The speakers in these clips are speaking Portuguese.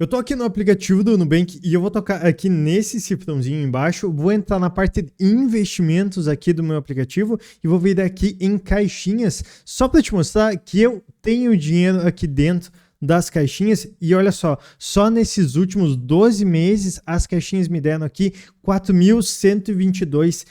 Eu tô aqui no aplicativo do Nubank e eu vou tocar aqui nesse cifrãozinho embaixo, vou entrar na parte de investimentos aqui do meu aplicativo e vou vir aqui em caixinhas, só para te mostrar que eu tenho dinheiro aqui dentro das caixinhas. E olha só nesses últimos 12 meses as caixinhas me deram aqui R$ 4.122.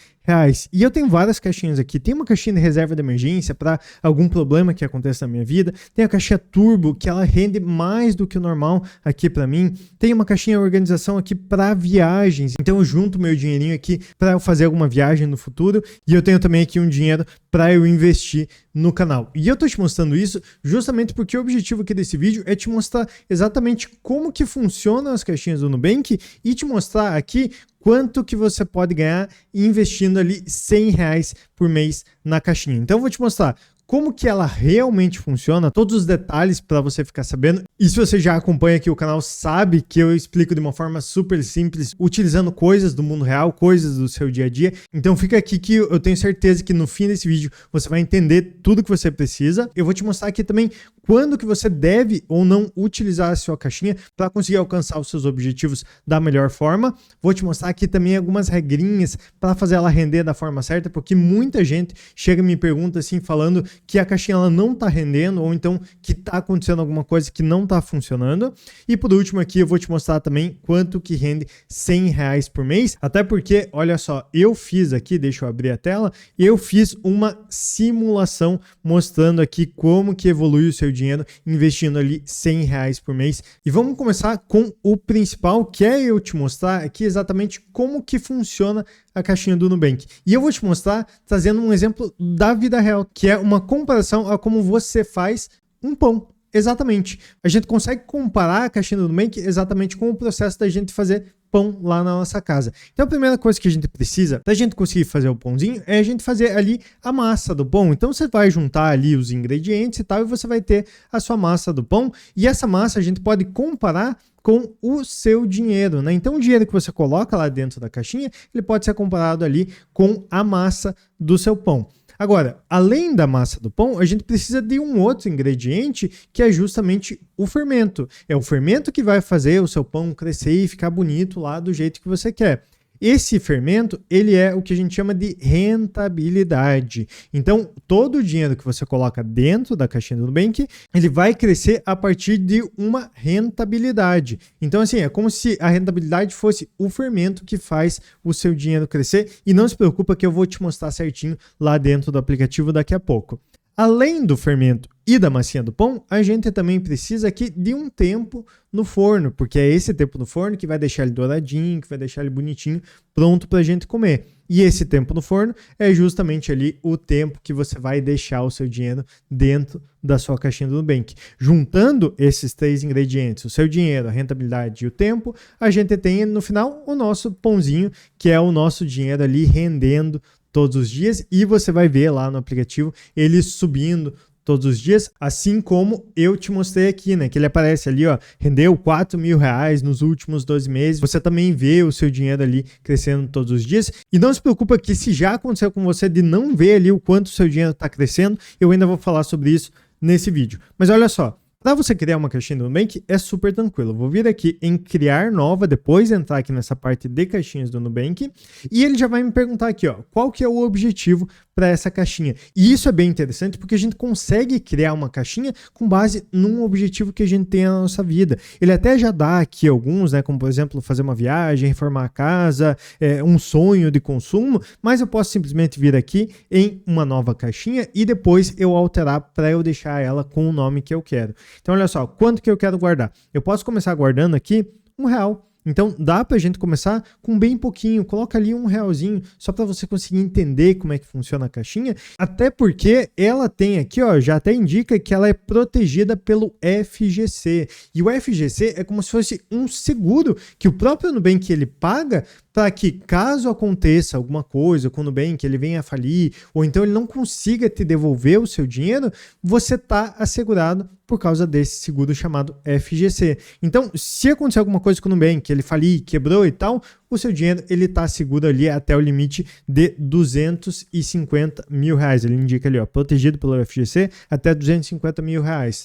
E eu tenho várias caixinhas aqui. Tem uma caixinha de reserva de emergência para algum problema que aconteça na minha vida. Tem a caixinha turbo, que ela rende mais do que o normal aqui para mim. Tem uma caixinha organização aqui para viagens. Então eu junto meu dinheirinho aqui para eu fazer alguma viagem no futuro. E eu tenho também aqui um dinheiro para eu investir no canal. E eu tô te mostrando isso justamente porque o objetivo aqui desse vídeo é te mostrar exatamente como que funcionam as caixinhas do Nubank e te mostrar aqui quanto que você pode ganhar investindo ali R$100 por mês na caixinha. Então eu vou te mostrar como que ela realmente funciona, todos os detalhes para você ficar sabendo. E se você já acompanha aqui o canal, sabe que eu explico de uma forma super simples, utilizando coisas do mundo real, coisas do seu dia a dia. Então fica aqui que eu tenho certeza que no fim desse vídeo você vai entender tudo que você precisa. Eu vou te mostrar aqui também quando que você deve ou não utilizar a sua caixinha para conseguir alcançar os seus objetivos da melhor forma. Vou te mostrar aqui também algumas regrinhas para fazer ela render da forma certa, porque muita gente chega e me pergunta assim, falando que a caixinha ela não está rendendo ou então que está acontecendo alguma coisa que não está funcionando. E por último aqui eu vou te mostrar também quanto que rende R$100 por mês, até porque, olha só, eu fiz aqui, deixa eu abrir a tela, eu fiz uma simulação mostrando aqui como que evolui o seu dinheiro investindo ali R$100 por mês. E vamos começar com o principal, que é eu te mostrar aqui exatamente como que funciona a caixinha do Nubank. E eu vou te mostrar trazendo um exemplo da vida real, que é uma comparação a como você faz um pão. Exatamente. A gente consegue comparar a caixinha do Nubank exatamente com o processo da gente fazer pão lá na nossa casa. Então a primeira coisa que a gente precisa da gente conseguir fazer o pãozinho é a gente fazer ali a massa do pão. Então você vai juntar ali os ingredientes e tal e você vai ter a sua massa do pão, e essa massa a gente pode comparar com o seu dinheiro, né? Então o dinheiro que você coloca lá dentro da caixinha, ele pode ser comparado ali com a massa do seu pão. Agora, além da massa do pão, a gente precisa de um outro ingrediente que é justamente o fermento. É o fermento que vai fazer o seu pão crescer e ficar bonito lá do jeito que você quer. Esse fermento, ele é o que a gente chama de rentabilidade. Então, todo o dinheiro que você coloca dentro da caixinha do Nubank, ele vai crescer a partir de uma rentabilidade. Então, assim, é como se a rentabilidade fosse o fermento que faz o seu dinheiro crescer. E não se preocupa que eu vou te mostrar certinho lá dentro do aplicativo daqui a pouco. Além do fermento e da massinha do pão, a gente também precisa aqui de um tempo no forno, porque é esse tempo no forno que vai deixar ele douradinho, que vai deixar ele bonitinho, pronto para a gente comer. E esse tempo no forno é justamente ali o tempo que você vai deixar o seu dinheiro dentro da sua caixinha do Nubank. Juntando esses três ingredientes, o seu dinheiro, a rentabilidade e o tempo, a gente tem no final o nosso pãozinho, que é o nosso dinheiro ali rendendo todos os dias, e você vai ver lá no aplicativo ele subindo todos os dias, assim como eu te mostrei aqui, né? Que ele aparece ali, ó, rendeu R$4.000 nos últimos 12 meses. Você também vê o seu dinheiro ali crescendo todos os dias. E não se preocupa que se já aconteceu com você de não ver ali o quanto o seu dinheiro está crescendo, eu ainda vou falar sobre isso nesse vídeo. Mas olha só, para você criar uma caixinha do Nubank é super tranquilo. Eu vou vir aqui em criar nova, depois entrar aqui nessa parte de caixinhas do Nubank, e ele já vai me perguntar aqui, ó, qual que é o objetivo para essa caixinha. E isso é bem interessante porque a gente consegue criar uma caixinha com base num objetivo que a gente tem na nossa vida. Ele até já dá aqui alguns, né, como por exemplo fazer uma viagem, reformar a casa, um sonho de consumo, mas eu posso simplesmente vir aqui em uma nova caixinha e depois eu alterar para eu deixar ela com o nome que eu quero. Então olha só, quanto que eu quero guardar? Eu posso começar guardando aqui R$1. Então dá pra gente começar com bem pouquinho, coloca ali R$1 só para você conseguir entender como é que funciona a caixinha, até porque ela tem aqui, ó, já até indica que ela é protegida pelo FGC, e o FGC é como se fosse um seguro que o próprio Nubank ele paga para que caso aconteça alguma coisa com o Nubank, ele venha a falir, ou então ele não consiga te devolver o seu dinheiro, você está assegurado por causa desse seguro chamado FGC. Então, se acontecer alguma coisa com o Nubank, ele falir, quebrou e tal, o seu dinheiro ele está seguro ali até o limite de R$250 mil. Ele indica ali, ó, protegido pelo FGC até R$250 mil.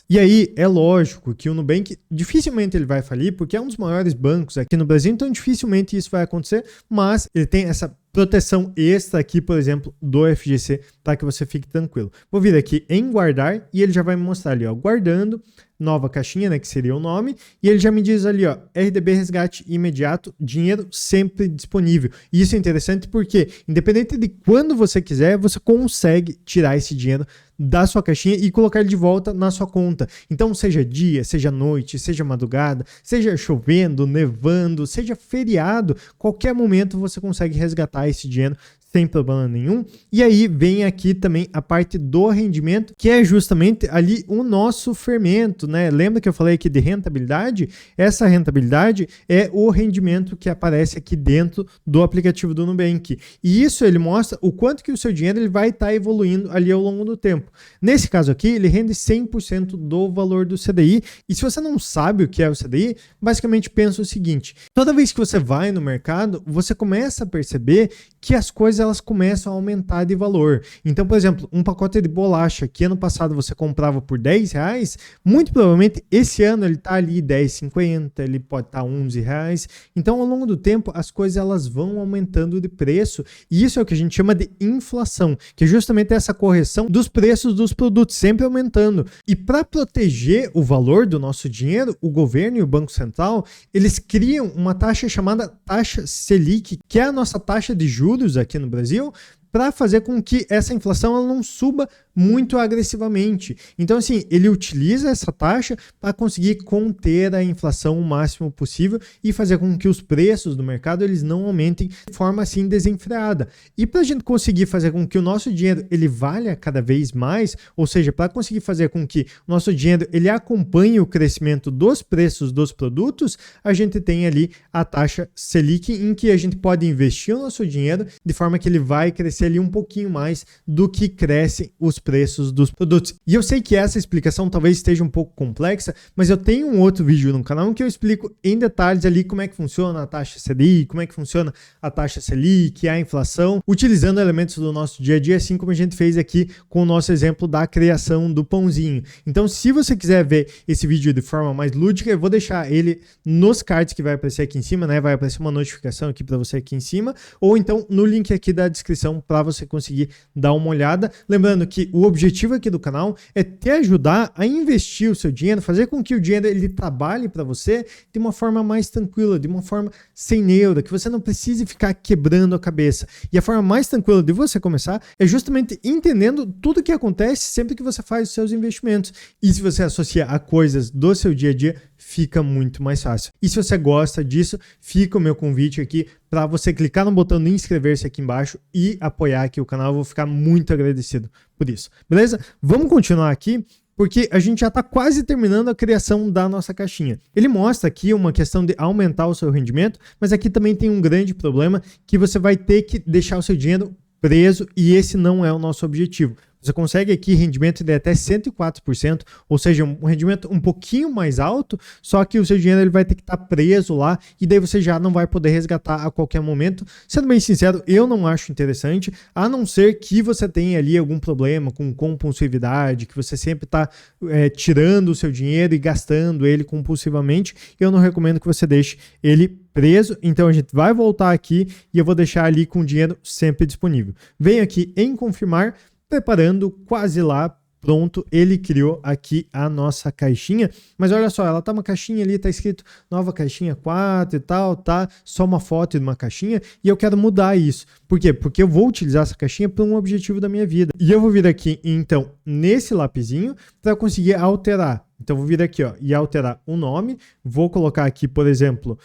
E aí é lógico que o Nubank dificilmente ele vai falir, porque é um dos maiores bancos aqui no Brasil, então dificilmente isso vai acontecer, mas ele tem essa proteção extra aqui, por exemplo, do FGC, para que você fique tranquilo. Vou vir aqui em guardar e ele já vai me mostrar ali, ó, guardando, nova caixinha, né, que seria o nome, e ele já me diz ali, ó, RDB resgate imediato, dinheiro sempre disponível. E isso é interessante porque, independente de quando você quiser, você consegue tirar esse dinheiro da sua caixinha e colocar ele de volta na sua conta. Então, seja dia, seja noite, seja madrugada, seja chovendo, nevando, seja feriado, qualquer momento você consegue resgatar esse dinheiro sem problema nenhum. E aí vem aqui também a parte do rendimento, que é justamente ali o nosso fermento, né? Lembra que eu falei aqui de rentabilidade? Essa rentabilidade é o rendimento que aparece aqui dentro do aplicativo do Nubank. E isso ele mostra o quanto que o seu dinheiro ele vai estar evoluindo ali ao longo do tempo. Nesse caso aqui, ele rende 100% do valor do CDI. E se você não sabe o que é o CDI, basicamente pensa o seguinte: toda vez que você vai no mercado, você começa a perceber que as coisas elas começam a aumentar de valor. Então, por exemplo, um pacote de bolacha que ano passado você comprava por R$10, muito provavelmente esse ano ele está ali R$10,50, ele pode estar R$11. Então, ao longo do tempo, as coisas elas vão aumentando de preço. E isso é o que a gente chama de inflação, que é justamente essa correção dos preços dos produtos, sempre aumentando. E para proteger o valor do nosso dinheiro, o governo e o Banco Central, eles criam uma taxa chamada taxa Selic, que é a nossa taxa de juros aqui no Brasil, para fazer com que essa inflação ela não suba muito agressivamente. Então, assim, ele utiliza essa taxa para conseguir conter a inflação o máximo possível e fazer com que os preços do mercado eles não aumentem de forma assim desenfreada. E para a gente conseguir fazer com que o nosso dinheiro ele valha cada vez mais, ou seja, para conseguir fazer com que o nosso dinheiro ele acompanhe o crescimento dos preços dos produtos, a gente tem ali a taxa Selic, em que a gente pode investir o nosso dinheiro de forma que ele vai crescer ali um pouquinho mais do que crescem os preços dos produtos. E eu sei que essa explicação talvez esteja um pouco complexa, mas eu tenho um outro vídeo no canal em que eu explico em detalhes ali como é que funciona a taxa CDI, como é que funciona a taxa Selic, a inflação, utilizando elementos do nosso dia a dia, assim como a gente fez aqui com o nosso exemplo da criação do pãozinho. Então, se você quiser ver esse vídeo de forma mais lúdica, eu vou deixar ele nos cards que vai aparecer aqui em cima, né? Vai aparecer uma notificação aqui para você aqui em cima, ou então no link aqui da descrição para você conseguir dar uma olhada. Lembrando que o objetivo aqui do canal é te ajudar a investir o seu dinheiro, fazer com que o dinheiro ele trabalhe para você de uma forma mais tranquila, de uma forma sem neura, que você não precise ficar quebrando a cabeça. E a forma mais tranquila de você começar é justamente entendendo tudo o que acontece sempre que você faz os seus investimentos. E se você associa a coisas do seu dia a dia, fica muito mais fácil. E se você gosta disso, fica o meu convite aqui para você clicar no botão de inscrever-se aqui embaixo e apoiar aqui o canal. Eu vou ficar muito agradecido por isso. Beleza? Vamos continuar aqui, porque a gente já está quase terminando a criação da nossa caixinha. Ele mostra aqui uma questão de aumentar o seu rendimento, mas aqui também tem um grande problema que você vai ter que deixar o seu dinheiro preso e esse não é o nosso objetivo. Você consegue aqui rendimento de até 104%, ou seja, um rendimento um pouquinho mais alto, só que o seu dinheiro ele vai ter que estar preso lá e daí você já não vai poder resgatar a qualquer momento. Sendo bem sincero, eu não acho interessante, a não ser que você tenha ali algum problema com compulsividade, que você sempre está tirando o seu dinheiro e gastando ele compulsivamente. Eu não recomendo que você deixe ele preso, então a gente vai voltar aqui e eu vou deixar ali com o dinheiro sempre disponível. Venho aqui em confirmar, preparando quase lá, pronto, ele criou aqui a nossa caixinha, mas olha só, ela tá uma caixinha ali, tá escrito nova caixinha 4 e tal, tá só uma foto de uma caixinha e eu quero mudar isso. Por quê? Porque eu vou utilizar essa caixinha para um objetivo da minha vida. E eu vou vir aqui, então, nesse lapisinho para conseguir alterar. Então, vou vir aqui, ó, e alterar o nome, vou colocar aqui, por exemplo,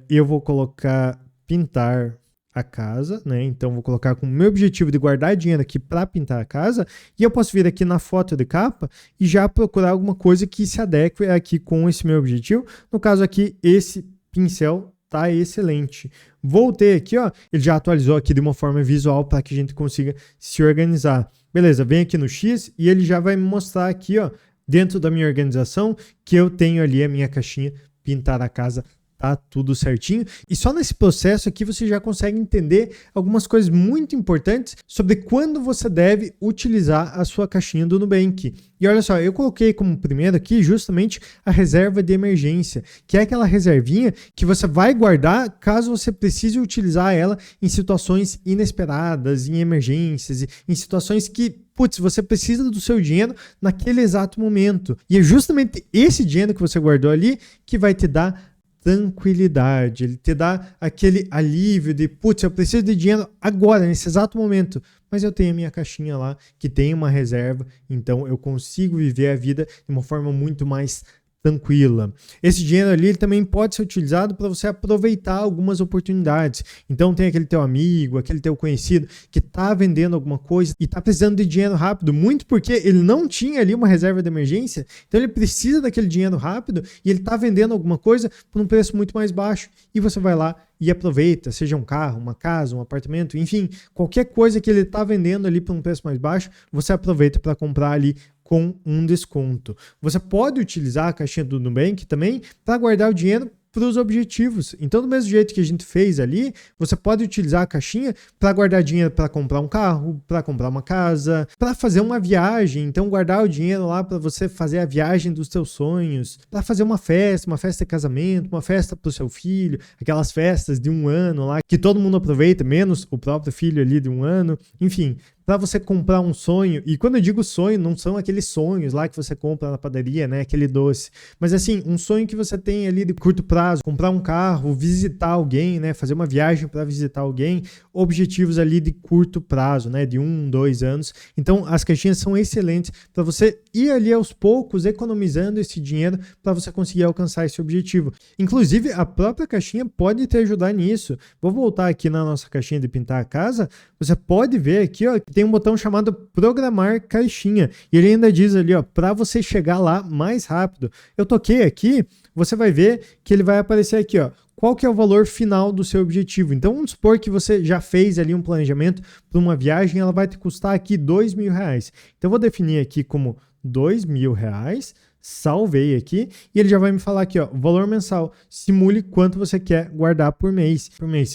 eu vou colocar pintar a casa, né? Então vou colocar com o meu objetivo de guardar dinheiro aqui para pintar a casa e eu posso vir aqui na foto de capa e já procurar alguma coisa que se adeque aqui com esse meu objetivo. No caso aqui, esse pincel tá excelente. Voltei aqui, ó, ele já atualizou aqui de uma forma visual para que a gente consiga se organizar. Beleza, vem aqui no X e ele já vai me mostrar aqui, ó, dentro da minha organização que eu tenho ali a minha caixinha pintar a casa tá tudo certinho. E só nesse processo aqui você já consegue entender algumas coisas muito importantes sobre quando você deve utilizar a sua caixinha do Nubank. E olha só, eu coloquei como primeiro aqui justamente a reserva de emergência, que é aquela reservinha que você vai guardar caso você precise utilizar ela em situações inesperadas, em emergências, em situações que, putz, você precisa do seu dinheiro naquele exato momento. E é justamente esse dinheiro que você guardou ali que vai te dar tranquilidade, ele te dá aquele alívio de, putz, eu preciso de dinheiro agora, nesse exato momento, mas eu tenho a minha caixinha lá que tem uma reserva, então eu consigo viver a vida de uma forma muito mais tranquila. Esse dinheiro ali ele também pode ser utilizado para você aproveitar algumas oportunidades. Então tem aquele teu amigo, aquele teu conhecido que está vendendo alguma coisa e está precisando de dinheiro rápido, muito porque ele não tinha ali uma reserva de emergência, então ele precisa daquele dinheiro rápido e ele está vendendo alguma coisa por um preço muito mais baixo e você vai lá e aproveita, seja um carro, uma casa, um apartamento, enfim, qualquer coisa que ele está vendendo ali por um preço mais baixo, você aproveita para comprar ali com um desconto. Você pode utilizar a caixinha do Nubank também para guardar o dinheiro para os objetivos. Então, do mesmo jeito que a gente fez ali, você pode utilizar a caixinha para guardar dinheiro para comprar um carro, para comprar uma casa, para fazer uma viagem. Então, guardar o dinheiro lá para você fazer a viagem dos seus sonhos, para fazer uma festa de casamento, uma festa para o seu filho, aquelas festas de 1 ano lá que todo mundo aproveita, menos o próprio filho ali de 1 ano. Enfim, para você comprar um sonho, e quando eu digo sonho, não são aqueles sonhos lá que você compra na padaria, né, aquele doce, mas assim, um sonho que você tem ali de curto prazo, comprar um carro, visitar alguém, né, fazer uma viagem para visitar alguém, objetivos ali de curto prazo, né, de 1, 2 anos. Então, as caixinhas são excelentes para você ir ali aos poucos economizando esse dinheiro para você conseguir alcançar esse objetivo. Inclusive, a própria caixinha pode te ajudar nisso. Vou voltar aqui na nossa caixinha de pintar a casa, você pode ver aqui, ó, tem um botão chamado programar caixinha e ele ainda diz ali, ó, para você chegar lá mais rápido. Eu toquei aqui, você vai ver que ele vai aparecer aqui, ó, qual que é o valor final do seu objetivo. Então vamos supor que você já fez ali um planejamento para uma viagem, ela vai te custar aqui R$2.000. Então eu vou definir aqui como R$2.000, salvei aqui e ele já vai me falar aqui, ó, valor mensal, simule quanto você quer guardar por mês.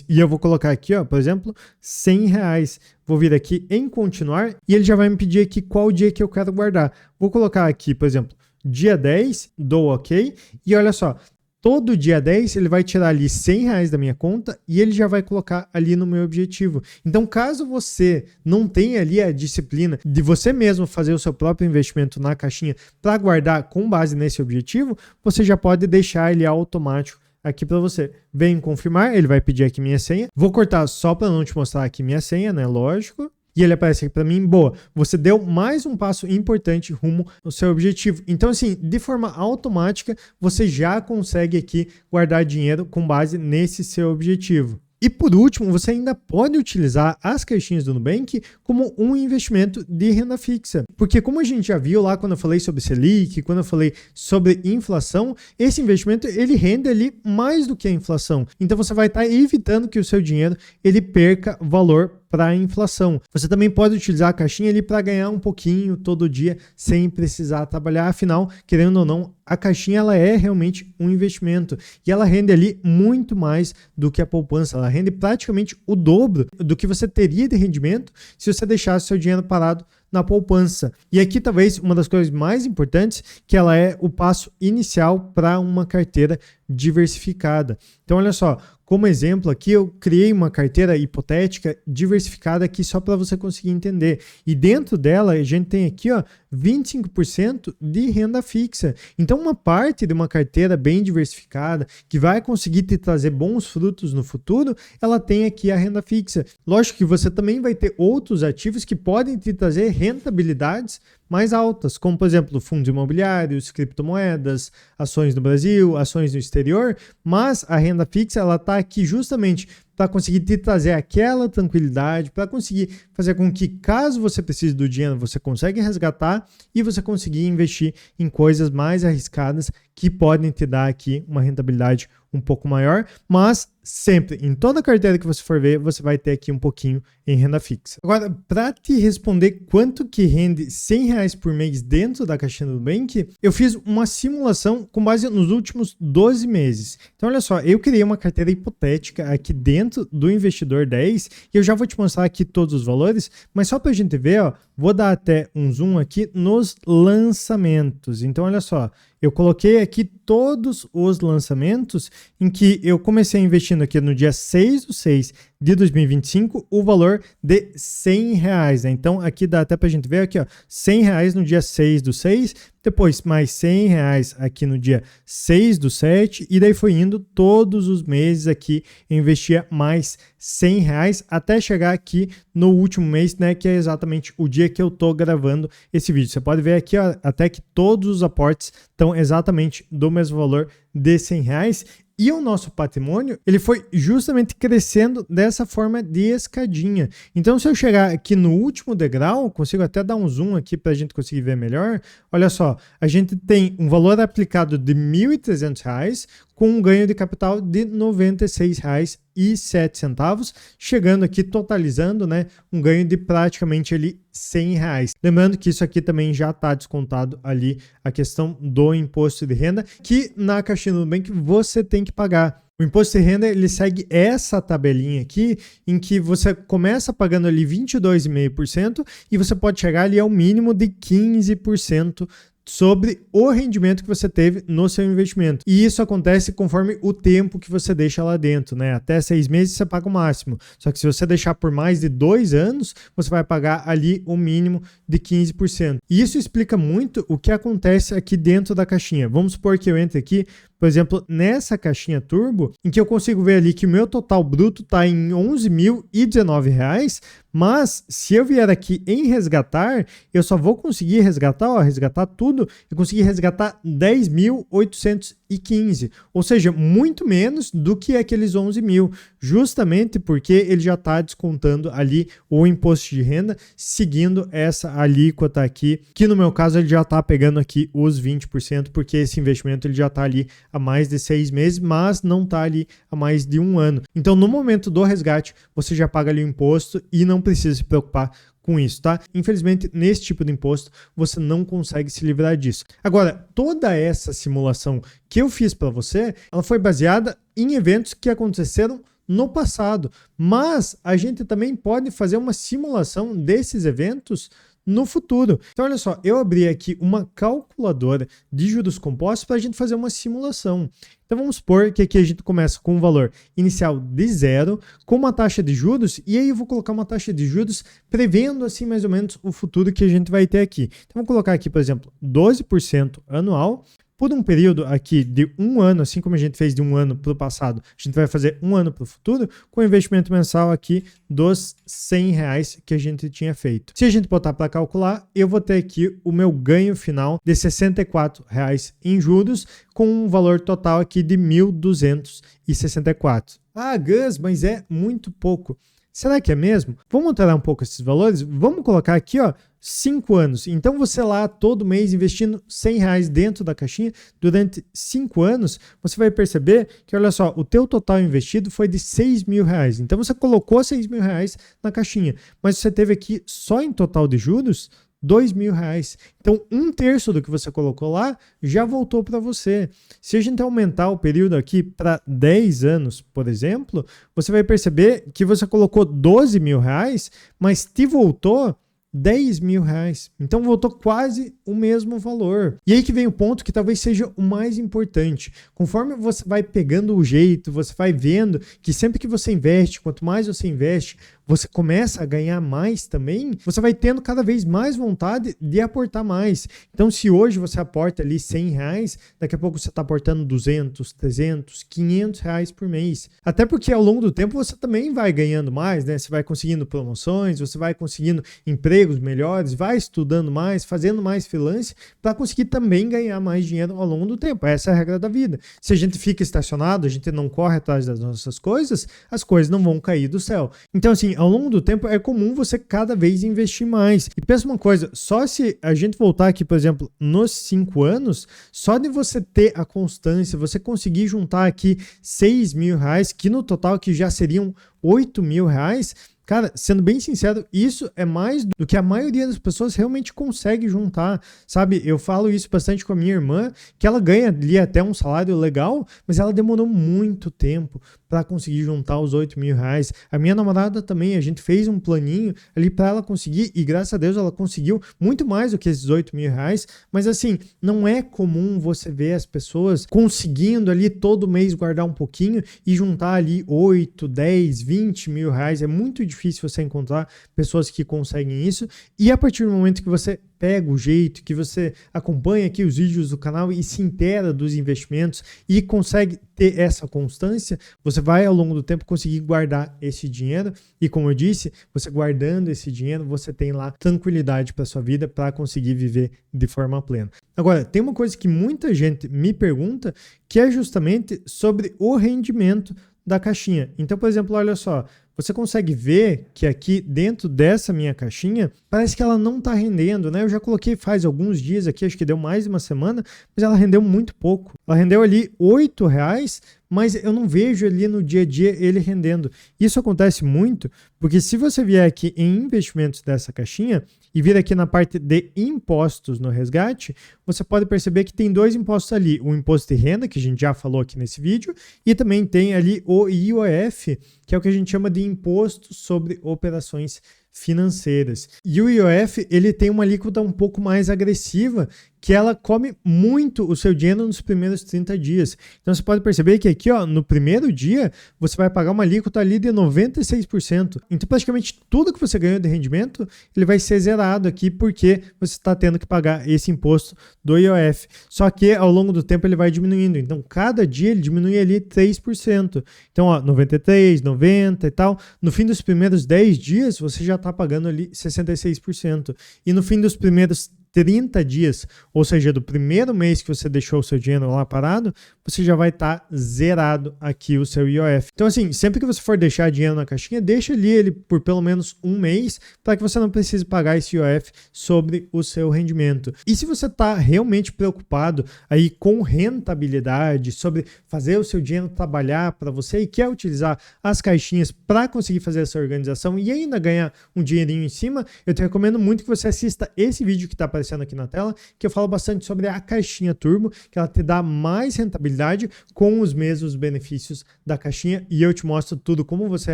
E eu vou colocar aqui, ó, por exemplo, R$100. Vou vir aqui em continuar e ele já vai me pedir aqui qual dia que eu quero guardar. Vou colocar aqui, por exemplo, dia 10, dou OK e olha só, todo dia 10 ele vai tirar ali R$100 da minha conta e ele já vai colocar ali no meu objetivo. Então, caso você não tenha ali a disciplina de você mesmo fazer o seu próprio investimento na caixinha para guardar com base nesse objetivo, você já pode deixar ele automático aqui para você. Vem confirmar, ele vai pedir aqui minha senha. Vou cortar só para não te mostrar aqui minha senha, né? Lógico. E ele aparece aqui para mim, boa, você deu mais um passo importante rumo ao seu objetivo. Então, assim, de forma automática, você já consegue aqui guardar dinheiro com base nesse seu objetivo. E por último, você ainda pode utilizar as caixinhas do Nubank como um investimento de renda fixa. Porque como a gente já viu lá quando eu falei sobre Selic, quando eu falei sobre inflação, esse investimento ele rende ali mais do que a inflação. Então você vai estar evitando que o seu dinheiro ele perca valor para a inflação. Você também pode utilizar a caixinha ali para ganhar um pouquinho todo dia sem precisar trabalhar. Afinal, querendo ou não, a caixinha ela é realmente um investimento e ela rende ali muito mais do que a poupança. Ela rende praticamente o dobro do que você teria de rendimento se você deixasse seu dinheiro parado na poupança. E aqui talvez uma das coisas mais importantes, que ela é o passo inicial para uma carteira diversificada. Então olha só, como exemplo aqui eu criei uma carteira hipotética diversificada aqui só para você conseguir entender. E dentro dela a gente tem aqui, ó, 25% de renda fixa. Então uma parte de uma carteira bem diversificada, que vai conseguir te trazer bons frutos no futuro, ela tem aqui a renda fixa. Lógico que você também vai ter outros ativos que podem te trazer rentabilidades mais altas, como por exemplo fundos imobiliários, criptomoedas, ações no Brasil, ações no exterior, mas a renda fixa ela está aqui justamente para conseguir te trazer aquela tranquilidade, para conseguir fazer com que caso você precise do dinheiro, você consiga resgatar e você conseguir investir em coisas mais arriscadas que podem te dar aqui uma rentabilidade um pouco maior, mas sempre, em toda carteira que você for ver, você vai ter aqui um pouquinho em renda fixa. Agora, para te responder quanto que rende R$100 por mês dentro da caixinha do Nubank, eu fiz uma simulação com base nos últimos 12 meses. Então, olha só, eu criei uma carteira hipotética aqui dentro do Investidor 10 e eu já vou te mostrar aqui todos os valores, mas só para a gente ver, ó, vou dar até um zoom aqui nos lançamentos. Então, olha só, eu coloquei aqui todos os lançamentos em que eu comecei investindo aqui no dia 6/6 de 2025, o valor de R$100, né? Então, aqui dá até para a gente ver aqui, ó, R$100 no dia 6/6, depois mais R$100 aqui no dia 6/7, e daí foi indo todos os meses aqui, eu investia mais R$100 até chegar aqui no último mês, né, que é exatamente o dia que eu tô gravando esse vídeo. Você pode ver aqui, ó, até que todos os aportes estão exatamente do mesmo valor de R$100. E o nosso patrimônio, ele foi justamente crescendo dessa forma de escadinha. Então, se eu chegar aqui no último degrau, consigo até dar um zoom aqui para a gente conseguir ver melhor. Olha só, a gente tem um valor aplicado de R$1.300 com um ganho de capital de R$96,07, chegando aqui, totalizando, né, um ganho de praticamente ali R$100. Lembrando que isso aqui também já está descontado ali a questão do imposto de renda, que na caixinha do Nubank você tem que pagar. O imposto de renda, ele segue essa tabelinha aqui, em que você começa pagando ali 22,5% e você pode chegar ali ao mínimo de 15% sobre o rendimento que você teve no seu investimento. E isso acontece conforme o tempo que você deixa lá dentro, né? Até 6 meses você paga o máximo. Só que se você deixar por mais de 2 anos, você vai pagar ali o mínimo de 15%. E isso explica muito o que acontece aqui dentro da caixinha. Vamos supor que eu entre aqui, por exemplo, nessa caixinha turbo, em que eu consigo ver ali que o meu total bruto está em R$11.019, mas se eu vier aqui em resgatar, eu só vou conseguir resgatar, ó, resgatar tudo, e conseguir resgatar 10.815, ou seja, muito menos do que aqueles 11 mil, justamente porque ele já está descontando ali o imposto de renda, seguindo essa alíquota aqui, que no meu caso ele já está pegando aqui os 20%, porque esse investimento ele já está ali há mais de 6 meses, mas não está ali há mais de 1 ano. Então, no momento do resgate, você já paga ali o imposto e não precisa se preocupar com isso, tá? Infelizmente, nesse tipo de imposto, você não consegue se livrar disso. Agora, toda essa simulação que eu fiz para você, ela foi baseada em eventos que aconteceram no passado, mas a gente também pode fazer uma simulação desses eventos no futuro. Então, olha só, eu abri aqui uma calculadora de juros compostos para a gente fazer uma simulação. Então, vamos supor que aqui a gente começa com um valor inicial de 0, com uma taxa de juros, e aí eu vou colocar uma taxa de juros prevendo, assim, mais ou menos o futuro que a gente vai ter aqui. Então, vou colocar aqui, por exemplo, 12% anual, por um período aqui de 1 ano, assim como a gente fez de 1 ano para o passado, a gente vai fazer 1 ano para o futuro, com investimento mensal aqui dos R$100 que a gente tinha feito. Se a gente botar para calcular, eu vou ter aqui o meu ganho final de R$64 em juros, com um valor total aqui de R$1.264. Ah, Gus, mas é muito pouco. Será que é mesmo? Vamos alterar um pouco esses valores? Vamos colocar aqui, ó, 5 anos. Então, você lá todo mês investindo R$100 dentro da caixinha durante 5 anos, você vai perceber que, olha só, o teu total investido foi de R$6.000. Então, você colocou R$6.000 na caixinha, mas você teve aqui só em total de juros R$2.000. Então, 1/3 do que você colocou lá já voltou para você. Se a gente aumentar o período aqui para 10 anos, por exemplo, você vai perceber que você colocou R$12.000, mas te voltou R$10.000. Então voltou quase o mesmo valor. E aí que vem o ponto que talvez seja o mais importante. Conforme você vai pegando o jeito, você vai vendo que sempre que você investe, quanto mais você investe, você começa a ganhar mais também, você vai tendo cada vez mais vontade de aportar mais. Então, se hoje você aporta ali R$100, daqui a pouco você está aportando R$200, R$300, R$500 por mês. Até porque ao longo do tempo você também vai ganhando mais, né? Você vai conseguindo promoções, você vai conseguindo empregos melhores, vai estudando mais, fazendo mais freelance para conseguir também ganhar mais dinheiro ao longo do tempo. Essa é a regra da vida. Se a gente fica estacionado, a gente não corre atrás das nossas coisas, as coisas não vão cair do céu. Então, assim, ao longo do tempo é comum você cada vez investir mais. E pensa uma coisa, só se a gente voltar aqui, por exemplo, nos 5 anos, só de você ter a constância, você conseguir juntar aqui 6 mil reais, que no total que já seriam 8 mil reais, cara, sendo bem sincero, isso é mais do que a maioria das pessoas realmente consegue juntar, sabe? Eu falo isso bastante com a minha irmã, que ela ganha ali até um salário legal, mas ela demorou muito tempo para conseguir juntar os 8 mil reais. A minha namorada também, a gente fez um planinho ali para ela conseguir, e graças a Deus ela conseguiu muito mais do que esses 8 mil reais, mas assim, não é comum você ver as pessoas conseguindo ali todo mês guardar um pouquinho e juntar ali 8, 10, 20 mil reais. É muito difícil você encontrar pessoas que conseguem isso, e a partir do momento que você pega o jeito, que você acompanha aqui os vídeos do canal e se inteira dos investimentos e consegue ter essa constância, você vai ao longo do tempo conseguir guardar esse dinheiro, e como eu disse, você guardando esse dinheiro, você tem lá tranquilidade para sua vida, para conseguir viver de forma plena. Agora, tem uma coisa que muita gente me pergunta, que é justamente sobre o rendimento da caixinha. Então, por exemplo, olha só, você consegue ver que aqui dentro dessa minha caixinha, parece que ela não está rendendo, né? Eu já coloquei faz alguns dias aqui, acho que deu mais de uma semana, mas ela rendeu muito pouco. Ela rendeu ali R$8, mas eu não vejo ali no dia a dia ele rendendo. Isso acontece muito, porque se você vier aqui em investimentos dessa caixinha e vir aqui na parte de impostos no resgate, você pode perceber que tem 2 impostos ali, o imposto de renda, que a gente já falou aqui nesse vídeo, e também tem ali o IOF, que é o que a gente chama de imposto sobre operações financeiras. E o IOF, ele tem uma alíquota um pouco mais agressiva, que ela come muito o seu dinheiro nos primeiros 30 dias. Então você pode perceber que aqui, ó, no primeiro dia, você vai pagar uma alíquota ali de 96%. Então praticamente tudo que você ganhou de rendimento, ele vai ser zerado aqui, porque você está tendo que pagar esse imposto do IOF. Só que ao longo do tempo ele vai diminuindo. Então cada dia ele diminui ali 3%. Então, ó, 93, 90 e tal. No fim dos primeiros 10 dias, você já está pagando ali 66%. E no fim dos primeiros 30 dias, ou seja, do primeiro mês que você deixou o seu dinheiro lá parado, você já vai estar zerado aqui o seu IOF. Então assim, sempre que você for deixar dinheiro na caixinha, deixa ali ele por pelo menos um mês, para que você não precise pagar esse IOF sobre o seu rendimento. E se você está realmente preocupado aí com rentabilidade, sobre fazer o seu dinheiro trabalhar para você e quer utilizar as caixinhas para conseguir fazer essa organização e ainda ganhar um dinheirinho em cima, eu te recomendo muito que você assista esse vídeo que está aparecendo aqui na tela, que eu falo bastante sobre a caixinha Turbo, que ela te dá mais rentabilidade com os mesmos benefícios da caixinha, e eu te mostro tudo, como você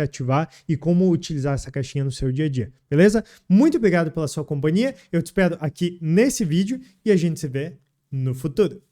ativar e como utilizar essa caixinha no seu dia a dia, beleza? Muito obrigado pela sua companhia, eu te espero aqui nesse vídeo e a gente se vê no futuro.